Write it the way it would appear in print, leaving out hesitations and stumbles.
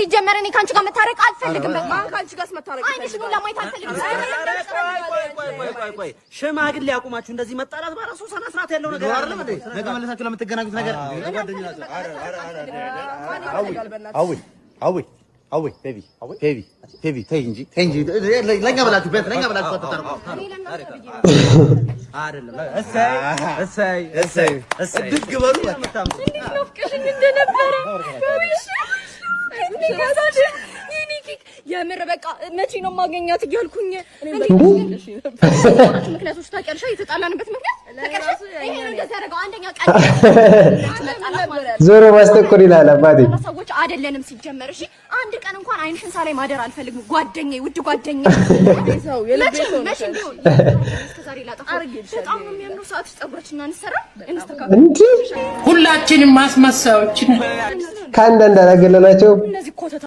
ሲጀመረኝ ካንቺ ጋር መታረቅ አልፈልግም። በቃ ማን ካንቺ ጋር መታረቅ አይንሽን ለማየት አልፈልግም። ቆይ ሽማግሌ ያቁማችሁ እንደዚህ መጣላት በራሱ ሰና ስርዓት ያለው ነገር አይደለም እንዴ? ነገ መለሳችሁ ለምትገናኙት ነገር አዊ ቤቢ ተይ እንጂ ለኛ ብላችሁ ተታርቁ አይደለም። እሰይ ድግበሩ እንዴት ነው ፍቅርሽ እንደነበረ የምር በቃ መቼ ነው ማገኛት እያልኩኝ ምክንያቶች ታውቂያለሽ። የተጣላንበት ምክንያት ታውቂያለሽ። ይሄ ነው እንደዚህ ያደረገው አንደኛ ቀን ዞሮ ማስተቆር ይላል አባቴ። ሰዎች አይደለንም ሲጀመር። እሺ አንድ ቀን እንኳን አይንሽን ሳላይ ማደር አልፈልግም። ጓደኛዬ፣ ውድ ጓደኛዬ ሰው የልቤ ሰው ነው። እስከዛሬ ላጠፋ በጣም ነው የሚያምረው። ሰዓት ፀጉራችንን አንሰራ እንስተካከል። ሁላችንም ማስመሳዮች ከአንዳንድ አላገለናቸው እነዚህ ኮተታ